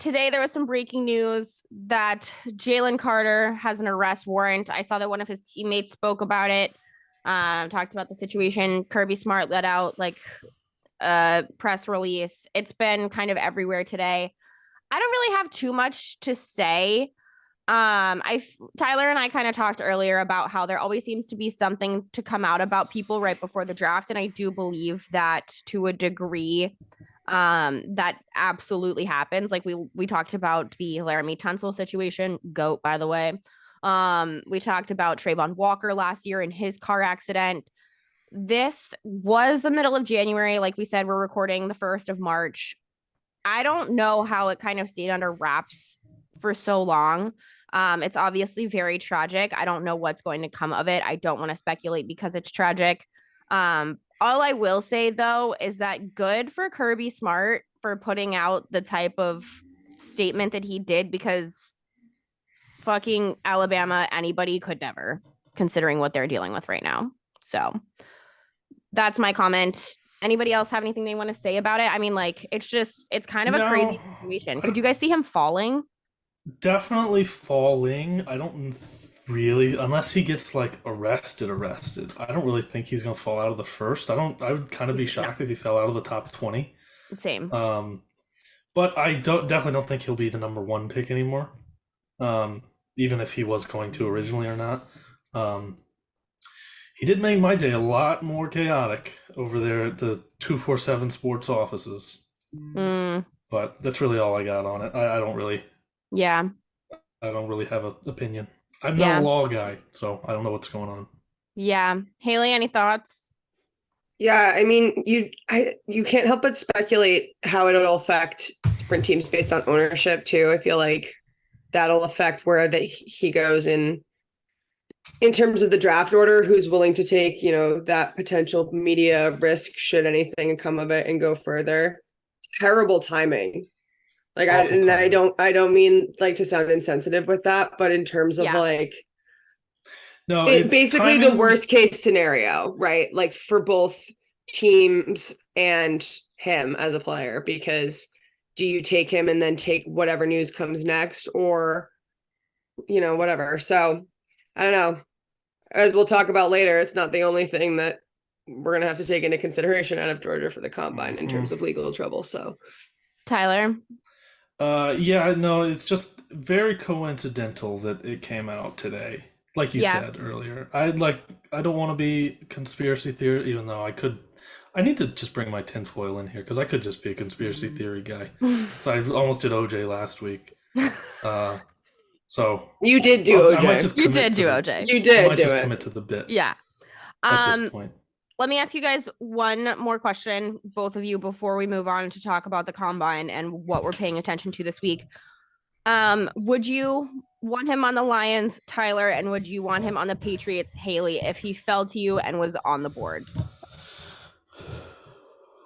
today there was some breaking news that Jalen Carter has an arrest warrant. I saw that one of his teammates spoke about it, talked about the situation. Kirby Smart let out like a press release. It's been kind of everywhere today. I don't really have too much to say. Tyler and I kind of talked earlier about how there always seems to be something to come out about people right before the draft, and I do believe that to a degree, that absolutely happens. Like we talked about the Laramie Tunsil situation, GOAT, by the way. We talked about Trayvon Walker last year in his car accident. This was the middle of January. Like we said, we're recording the 1st of March. I don't know how it kind of stayed under wraps for so long. It's obviously very tragic. I don't know what's going to come of it. I don't want to speculate because it's tragic. All I will say, though, is that good for Kirby Smart for putting out the type of statement that he did, because fucking Alabama, anybody could never, considering what they're dealing with right now. So that's my comment. Anybody else have anything they want to say about it? I mean, like, it's kind of a crazy situation. Could you guys see him falling? Definitely falling. I don't really, unless he gets like arrested. I don't really think he's gonna fall out of the first. I would kind of be shocked if he fell out of the top 20. Same. But I definitely don't think he'll be the number one pick anymore. Even if he was going to originally or not. He did make my day a lot more chaotic over there at the 247 Sports offices. But that's really all I got on it. I don't really. Yeah. I don't really have an opinion. I'm not a law guy, so I don't know what's going on. Yeah. Haley, any thoughts? Yeah, I mean, you can't help but speculate how it'll affect different teams based on ownership too. I feel like that'll affect where he goes in terms of the draft order, who's willing to take, that potential media risk should anything come of it and go further. Terrible timing. Like I don't mean like to sound insensitive with that, but in terms of no, it's basically timing. The worst case scenario, right? Like for both teams and him as a player, because do you take him and then take whatever news comes next, or whatever. So I don't know. As we'll talk about later, it's not the only thing that we're gonna have to take into consideration out of Georgia for the combine in terms of legal trouble. So Tyler. Yeah, no, it's just very coincidental that it came out today. Like you said earlier. I don't want to be conspiracy theory, even though I need to just bring my tinfoil in here because I could just be a conspiracy theory guy. So I almost did OJ last week. So you did do OJ. You did do OJ. You did. I might just commit to the bit. Yeah. At this point. Let me ask you guys one more question, both of you, before we move on to talk about the combine and what we're paying attention to this week. Would you want him on the Lions, Tyler, and would you want him on the Patriots, Haley, if he fell to you and was on the board?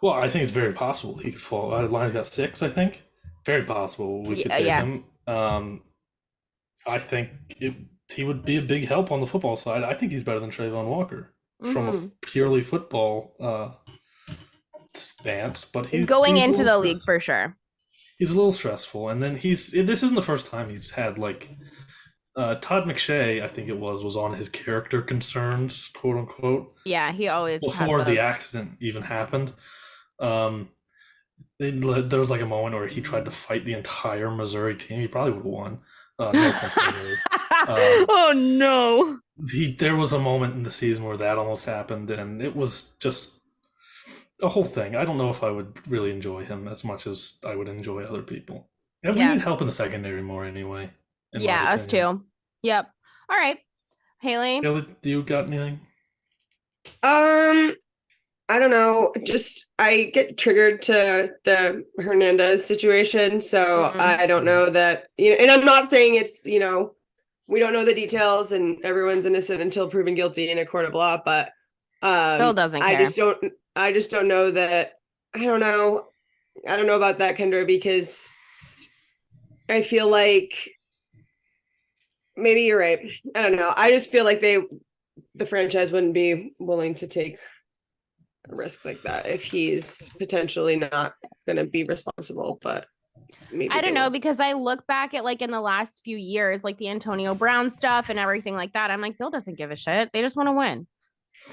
Well, I think it's very possible he could fall. Lions got 6, I think. Very possible we could take him. I think he would be a big help on the football side. I think he's better than Trayvon Walker. From a purely football stance, but he's going into the league for sure. He's a little stressful, and then this isn't the first time he's had like Todd McShay, I think it was on his character concerns, quote unquote. Yeah, he always before the accident even happened. There was like a moment where he tried to fight the entire Missouri team. He probably would have won. Oh no. There was a moment in the season where that almost happened, and it was just a whole thing. I don't know if I would really enjoy him as much as I would enjoy other people. And we need help in the secondary more anyway. Yeah, us too. Yep. All right. Haley, do you got anything? I don't know. Just I get triggered to the Hernandez situation, so I don't know that. And I'm not saying it's we don't know the details and everyone's innocent until proven guilty in a court of law. But Bill doesn't care. I just don't know that. I don't know about that, Kendra, because I feel like maybe you're right. I don't know. I just feel like the franchise wouldn't be willing to take a risk like that if he's potentially not going to be responsible. But maybe I don't they know, will. because I look back at like in the last few years, like the Antonio Brown stuff and everything like that. I'm like, Bill doesn't give a shit. They just want to win.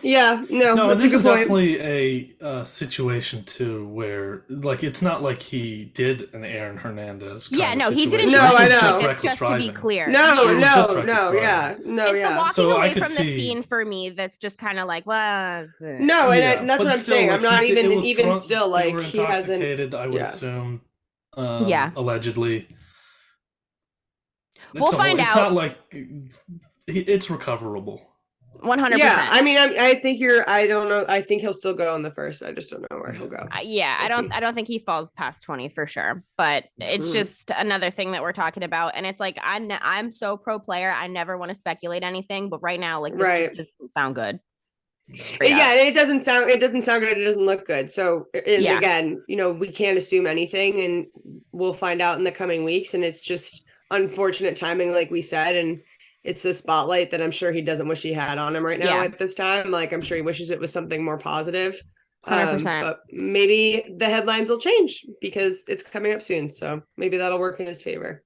Yeah, no, No, and that's a this good is point. definitely a situation too, where like it's not like he did an Aaron Hernandez kind Yeah, of no, he didn't situation. No, do This I is anything know. just like this, reckless just to be driving. clear. No, It Yeah. was just no, reckless no, driving. yeah, no, It's the yeah. walking So I away could from the see. scene for me that's just kind of like, well, No, Yeah, and that's what but I'm still, saying. like I'm not it even, and was even drunk. still, They like were he hasn't. intoxicated. I would Yeah, assume, yeah. allegedly. We'll So find it's out. not like it's recoverable. yeah. 100%. I mean, I think you're. I don't know. I think he'll still go on the first. I just don't know where he'll Yeah. go. Yeah, We'll see. I don't think he falls past 20 for sure, but it's Mm. just another thing that we're talking about. And it's like, I'm so pro player. I never want to speculate anything, but right now, like this Right. just doesn't sound good. Straight Yeah, up. and it doesn't sound. It doesn't sound good. It doesn't look good. So, and Yeah. again, we can't assume anything, and we'll find out in the coming weeks. And it's just unfortunate timing, like we said, and it's the spotlight that I'm sure he doesn't wish he had on him right now Yeah. at this time. Like I'm sure he wishes it was something more positive. 100%. But maybe the headlines will change because it's coming up soon. So maybe that'll work in his favor.